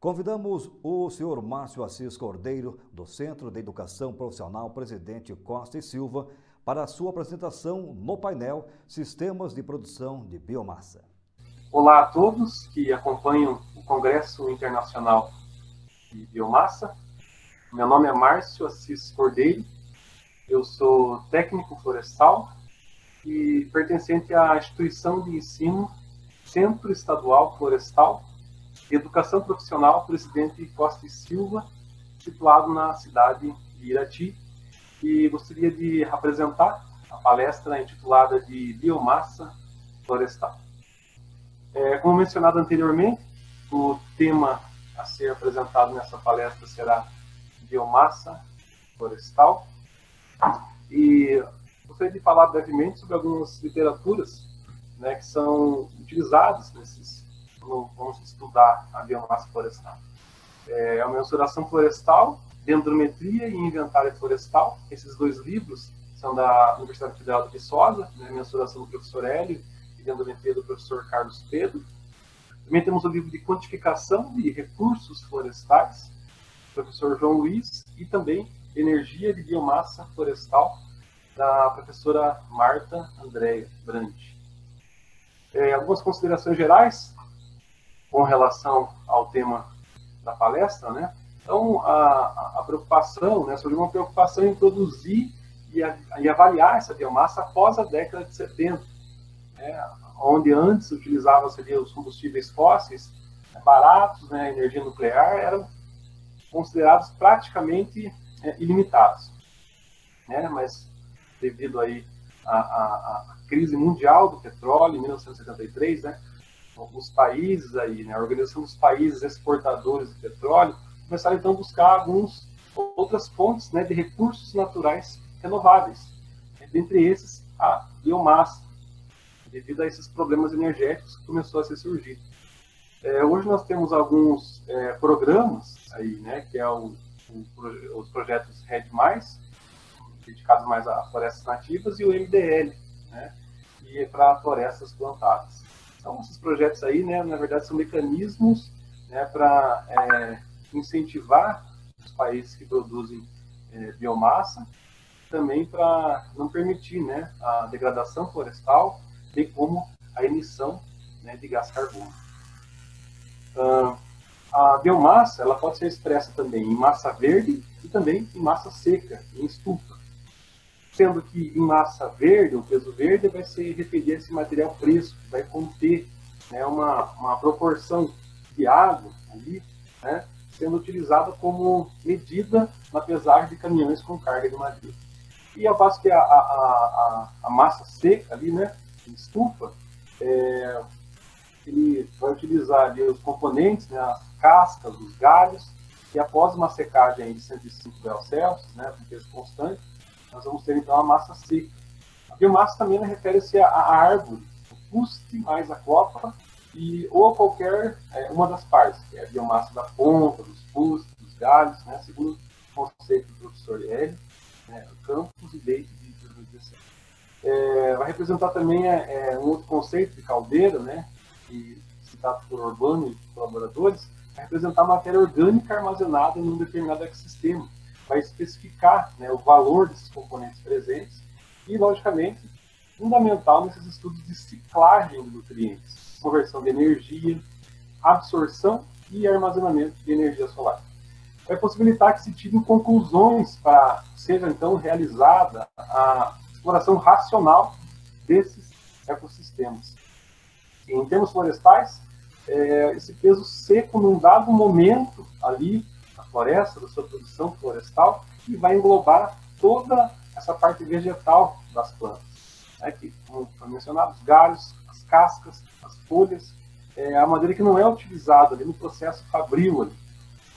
Convidamos o senhor Márcio Assis Cordeiro, do Centro de Educação Profissional Presidente Costa e Silva, para a sua apresentação no painel Sistemas de Produção de Biomassa. Olá a todos que acompanham o Congresso Internacional de Biomassa. Meu nome é Márcio Assis Cordeiro, eu sou técnico florestal e pertencente à instituição de ensino Centro Estadual Florestal de Educação Profissional Presidente Costa e Silva, situado na cidade de Irati, e gostaria de apresentar a palestra intitulada de Biomassa Florestal. Como mencionado anteriormente, o tema a ser apresentado nessa palestra será biomassa florestal, e gostaria de falar brevemente sobre algumas literaturas, né, que são utilizadas quando vamos estudar a biomassa florestal. A mensuração florestal, dendrometria e inventário florestal. Esses dois livros são da Universidade Federal de Viçosa, né, mensuração do professor Hélio e dendrometria do professor Carlos Pedro. Também temos o livro de quantificação de recursos florestais, do professor João Luiz, e também energia de biomassa florestal, da professora Marta Andréia Brandi. Algumas considerações gerais com relação ao tema da palestra, né? Então, a preocupação, né, surgiu uma preocupação em produzir e avaliar essa biomassa após a década de 70, né, onde antes utilizavam-se os combustíveis fósseis baratos, né, a energia nuclear, eram considerados praticamente ilimitados, né? Mas devido aí à crise mundial do petróleo em 1973, né, os países aí, né, a Organização dos Países Exportadores de Petróleo, começaram então a buscar algumas outras fontes, né, de recursos naturais renováveis, dentre esses a biomassa, devido a esses problemas energéticos que começou a se surgir. Hoje nós temos alguns programas aí, né, que é os projetos RED+, dedicados mais a florestas nativas, e o MDL, né, que é para florestas plantadas. Então, esses projetos aí, né, na verdade, são mecanismos, né, para incentivar os países que produzem biomassa, também para não permitir, né, a degradação florestal, bem como a emissão, né, de gás carbono. A biomassa ela pode ser expressa também em massa verde e também em massa seca, em estufa. Sendo que em massa verde, o peso verde vai se referir a esse material fresco, que vai conter, né, uma proporção de água ali, né, sendo utilizada como medida na pesagem de caminhões com carga de madeira. E ao passo que a massa seca ali, né, em estufa, ele vai utilizar ali os componentes, né, as cascas, os galhos, e após uma secagem de 105 graus Celsius, né, com peso constante, nós vamos ter então a massa seca. A biomassa também refere-se à árvore, o fuste mais a copa, ou a qualquer uma das partes, que é a biomassa da ponta, dos fustes, dos galhos, né, segundo o conceito do professor Hélio, né, Campos e Leite de 2017. Vai representar também um outro conceito de caldeira, né, que, citado por Urbano e colaboradores, vai representar matéria orgânica armazenada em um determinado ecossistema. Vai especificar, né, o valor desses componentes presentes e, logicamente, fundamental nesses estudos de ciclagem de nutrientes, conversão de energia, absorção e armazenamento de energia solar. Vai possibilitar que se tirem conclusões para que seja, então, realizada a exploração racional desses ecossistemas. Em termos florestais, esse peso seco, num dado momento ali, floresta, da sua produção florestal, e vai englobar toda essa parte vegetal das plantas, né, que, como foi mencionado, os galhos, as cascas, as folhas, a madeira que não é utilizada ali no processo fabril, ali,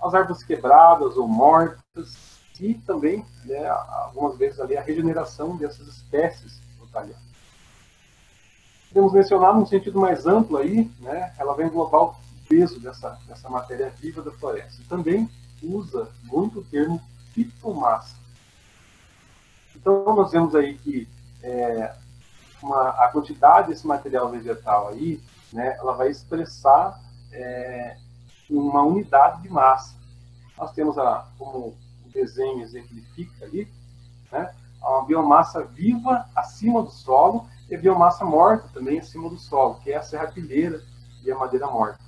as árvores quebradas ou mortas, e também, né, algumas vezes ali a regeneração dessas espécies no talhão. Podemos mencionar num sentido mais amplo aí, né, ela vai englobar o peso dessa matéria viva da floresta. E também usa muito o termo fitomassa. Então, nós vemos aí que a quantidade desse material vegetal aí, né, ela vai expressar uma unidade de massa. Nós temos, como o desenho exemplifica ali, né, uma biomassa viva acima do solo e a biomassa morta também acima do solo, que é a serrapilheira e a madeira morta.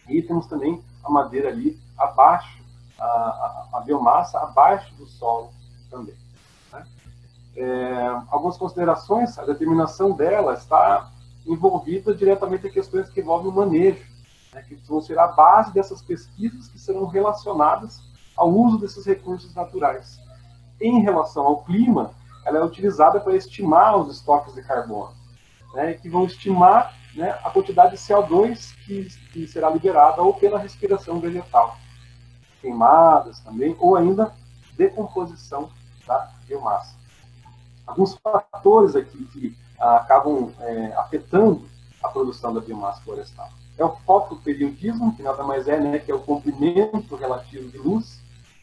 E temos também a madeira ali abaixo, a biomassa abaixo do solo também. Né? Algumas considerações, a determinação dela está envolvida diretamente em questões que envolvem o manejo, né, que vão ser a base dessas pesquisas que serão relacionadas ao uso desses recursos naturais. Em relação ao clima, ela é utilizada para estimar os estoques de carbono, né, que vão estimar, né, a quantidade de CO2 que será liberada ou pela respiração vegetal, queimadas também, ou ainda decomposição da biomassa. Alguns fatores aqui que acabam afetando a produção da biomassa florestal. É o fotoperiodismo, que nada mais é, né, que é o comprimento relativo de luz.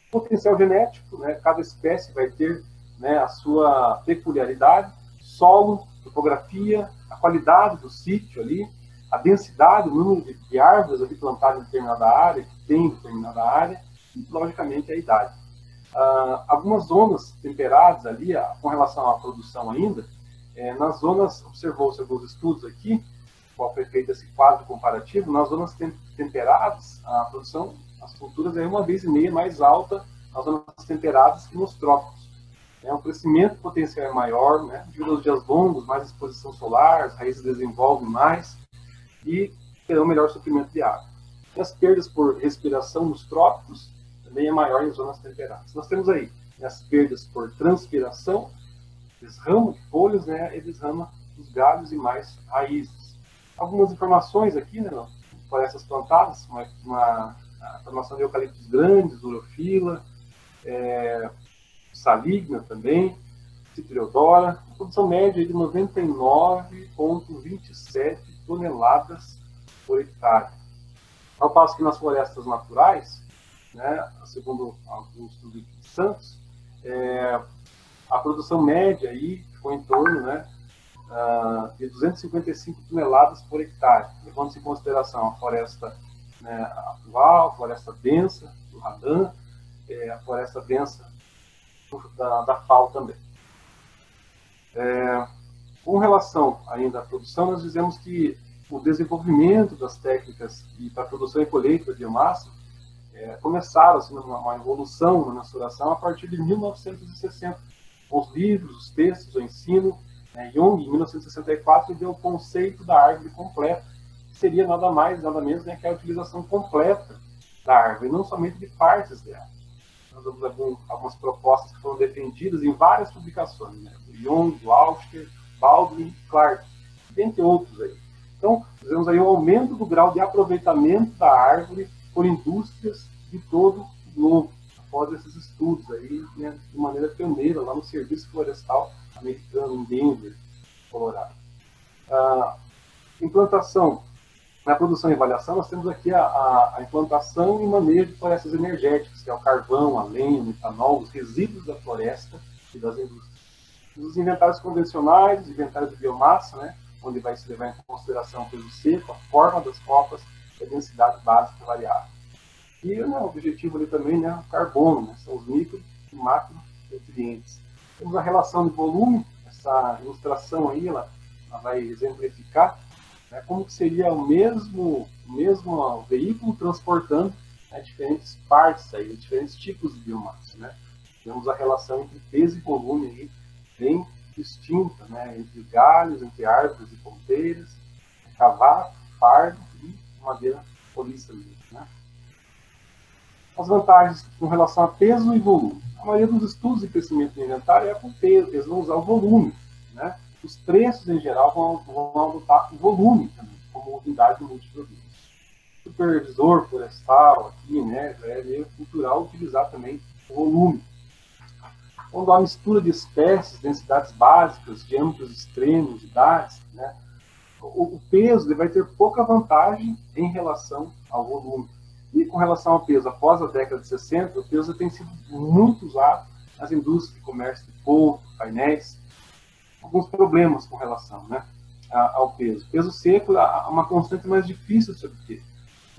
Potencial genético, né, cada espécie vai ter, né, a sua peculiaridade. Solo, topografia, a qualidade do sítio ali, a densidade, o número de árvores ali plantadas em determinada área, que tem em determinada área, e, logicamente, a idade. Algumas zonas temperadas ali, com relação à produção ainda, nas zonas, observou-se alguns estudos aqui, qual foi feito esse quadro comparativo, nas zonas temperadas, a produção, as culturas é 1,5 vezes mais alta nas zonas temperadas que nos trópicos. O crescimento potencial é maior, né, devido aos dias longos, mais exposição solar, as raízes desenvolvem mais e terão melhor suprimento de água. E as perdas por respiração nos trópicos também é maior em zonas temperadas. Nós temos aí, né, as perdas por transpiração, desrama de folhas, né, e desrama dos galhos e mais raízes. Algumas informações aqui, né, florestas plantadas, uma formação de eucaliptos grandes, urofila, saligna também, citriodora, a produção média de 99,27 toneladas por hectare. Ao passo que nas florestas naturais, né, segundo alguns estudos de Santos, a produção média aí ficou em torno, né, de 255 toneladas por hectare, levando-se em consideração a floresta, né, atual, a floresta densa do Radan, a floresta densa da FAO também. Com relação ainda à produção, nós dizemos que o desenvolvimento das técnicas para a produção e colheita de biomassa começaram assim, uma evolução na mensuração a partir de 1960, com os livros, os textos, o ensino. Jung, em 1964, deu o conceito da árvore completa, que seria nada mais, nada menos, né, que a utilização completa da árvore, não somente de partes dela. Nós vemos algumas propostas que foram defendidas em várias publicações, né, do Jung, do Auster, Baldwin, Clark, dentre outros aí. Então, vemos aí o aumento do grau de aproveitamento da árvore por indústrias de todo o globo, após esses estudos aí, né, de maneira pioneira, lá no Serviço Florestal Americano, em Denver, Colorado. Implantação. Na produção e avaliação, nós temos aqui a implantação e manejo de florestas energéticas, que é o carvão, a lenha, o etanol, os resíduos da floresta e das indústrias. Os inventários convencionais, os inventários de biomassa, né, onde vai se levar em consideração o peso seco, a forma das copas e a densidade básica variável. E, né, o objetivo ali também, né, o carbono, né, são os micro e macronutrientes. Temos a relação de volume, essa ilustração aí, ela vai exemplificar, né, como que seria o mesmo veículo transportando, né, diferentes partes, aí, diferentes tipos de biomassa. Né. Temos a relação entre peso e volume aí, bem distinta, né, entre galhos, entre árvores e ponteiras, cavaco, fardo e madeira políssamida. Né. As vantagens com relação a peso e volume. A maioria dos estudos de crescimento do inventário é com peso, eles vão usar o volume. Né? Os preços, em geral, vão adotar o volume também, como unidade de multiprodutos. O supervisor florestal aqui, né, é meio cultural utilizar também o volume. Quando há mistura de espécies, densidades básicas, diâmetros extremos, idades, né, o peso ele vai ter pouca vantagem em relação ao volume. E com relação ao peso, após a década de 60, o peso tem sido muito usado nas indústrias de comércio de couro, painéis. Alguns problemas com relação, né, ao peso. Peso seco é uma constante mais difícil de se obter.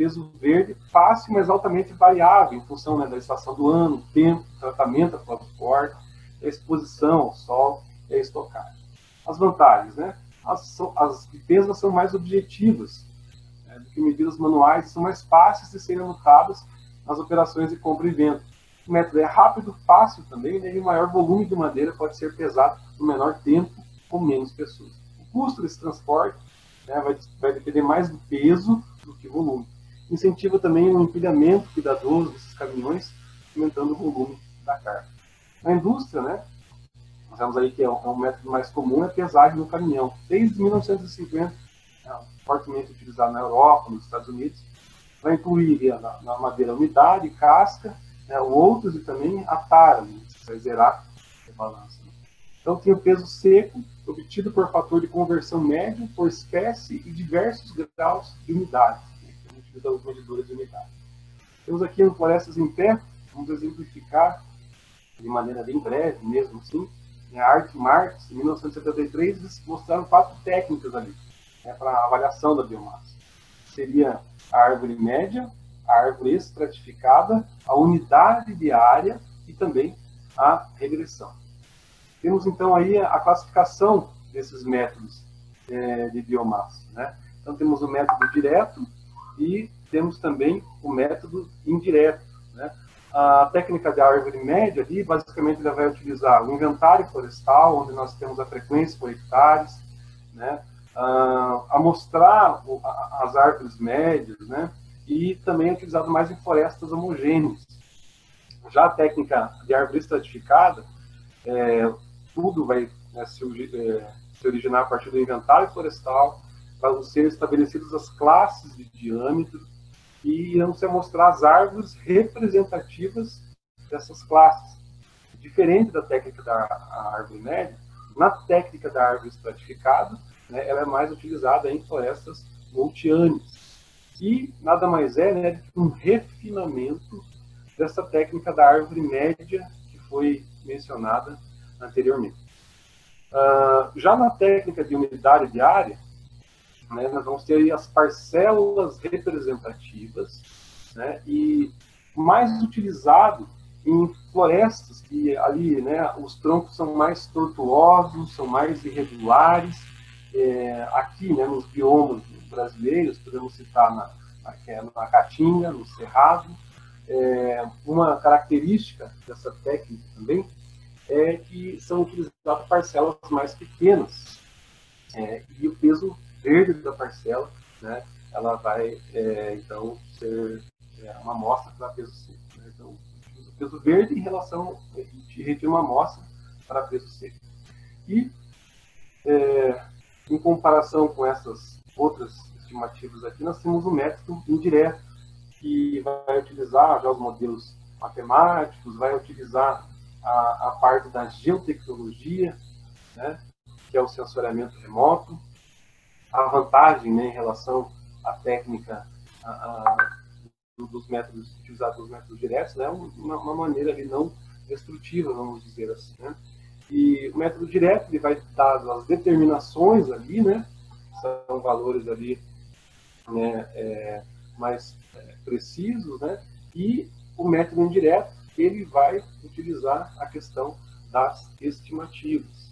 peso verde fácil, mas altamente variável, em função, né, da estação do ano, tempo, tratamento após o corte, a exposição ao sol e a estocagem. As vantagens, né? As de peso são mais objetivas, né, do que medidas manuais, são mais fáceis de serem anotadas nas operações de compra e venda. O método é rápido, fácil também, né, e o maior volume de madeira pode ser pesado no menor tempo com menos pessoas. O custo desse transporte, né, vai depender mais do peso do que volume. Incentiva também o empilhamento cuidadoso desses caminhões, aumentando o volume da carga. Na indústria, né, nós vemos aí que é um método mais comum, é a pesagem no caminhão. Desde 1950, fortemente utilizado na Europa, nos Estados Unidos, vai incluir na madeira umidade, casca, né, outros e também a tara, né, vai zerar a balança. Né. Então tem o peso seco, obtido por fator de conversão médio, por espécie e diversos graus de umidade. A gente usa os medidores de umidade. Temos aqui as florestas em pé, vamos exemplificar de maneira bem breve, mesmo assim. A Arte Marx, em 1973, eles mostraram 4 técnicas ali, né, para avaliação da biomassa. Seria a árvore média, a árvore estratificada, a unidade de área e também a regressão. Temos então aí a classificação desses métodos de biomassa, né? Então temos o método direto e temos também o método indireto, né? A técnica de árvore média ali, basicamente, ela vai utilizar o inventário florestal, onde nós temos a frequência por hectares, né? Amostrar as árvores médias, né? E também é utilizado mais em florestas homogêneas. Já a técnica de árvore estratificada, tudo vai, né, se originar a partir do inventário florestal, para ser estabelecidas as classes de diâmetro, e irão se mostrar as árvores representativas dessas classes. Diferente da técnica da árvore média, na técnica da árvore estratificada, né, ela é mais utilizada em florestas multianes. E nada mais é, né, que um refinamento dessa técnica da árvore média que foi mencionada anteriormente. Já na técnica de unidade de área, né, nós vamos ter aí as parcelas representativas, né, e mais utilizado em florestas que ali, né, os troncos são mais tortuosos, são mais irregulares. Aqui, né, nos biomas brasileiros, podemos citar na Caatinga, no Cerrado. Uma característica dessa técnica também é que são utilizadas parcelas mais pequenas, e o peso verde da parcela, né, ela vai, então, ser uma amostra para peso seco. Né? Então, o peso verde em relação, retira uma amostra para peso seco. E, em comparação com essas outras estimativas aqui, nós temos o método indireto, que vai utilizar já os modelos matemáticos, vai utilizar a parte da geotecnologia, né, que é o sensoriamento remoto. A vantagem, né, em relação à técnica dos métodos utilizados nos métodos diretos, né, uma maneira ali não destrutiva, vamos dizer assim, né? E o método direto, ele vai dar as determinações ali, né, são valores ali, né, mais precisos, né? E o método indireto, ele vai utilizar a questão das estimativas.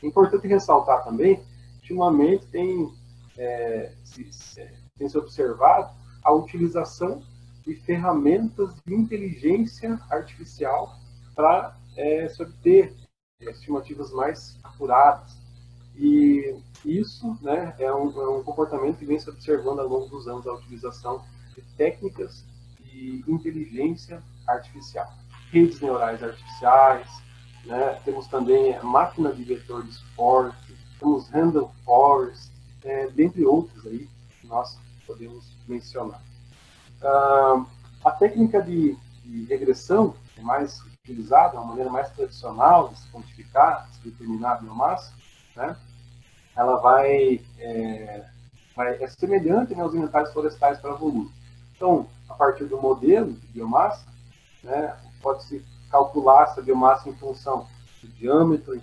É importante ressaltar também, ultimamente tem se observado a utilização de ferramentas de inteligência artificial para se obter estimativas mais apuradas. E isso, né, é um comportamento que vem se observando ao longo dos anos, a utilização de técnicas de inteligência artificial. Redes neurais artificiais, né, temos também máquina de vetor de esporte, temos Randall Forest, dentre outros aí que nós podemos mencionar. A técnica de regressão é mais utilizada, uma maneira mais tradicional de se quantificar, de se determinar a biomassa, né? Ela vai ser semelhante, né, aos inventários florestais para volume. Então, a partir do modelo de biomassa, né, pode-se calcular essa biomassa em função do diâmetro,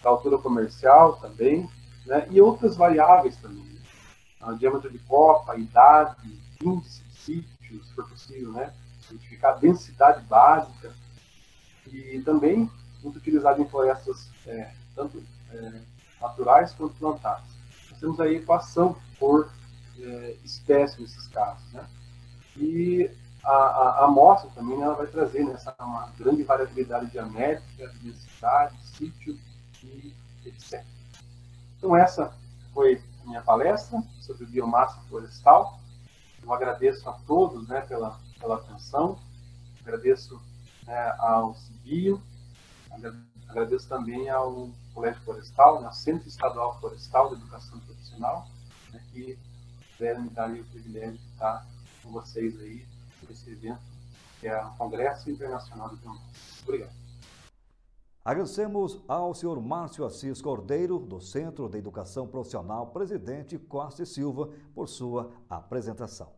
da altura comercial também, né, e outras variáveis também. diâmetro de copa, idade, índice de sítio, se for possível, né? Identificar a densidade básica e também muito utilizado em florestas tanto naturais quanto plantadas. Nós temos a equação por espécie nesses casos, né? E a amostra também, né, ela vai trazer uma grande variabilidade geométrica, densidade, sítio e etc. Então essa foi a minha palestra sobre biomassa florestal. Eu agradeço a todos, né, pela atenção, agradeço ao CIBio, agradeço também ao Colégio Florestal, né, ao Centro Estadual Florestal de Educação Profissional, né, que puderam me dar o privilégio de estar com vocês aí nesse evento, que é o Congresso Internacional de Biomassa. Obrigado. Agradecemos ao senhor Márcio Assis Cordeiro, do Centro de Educação Profissional, presidente Costa e Silva, por sua apresentação.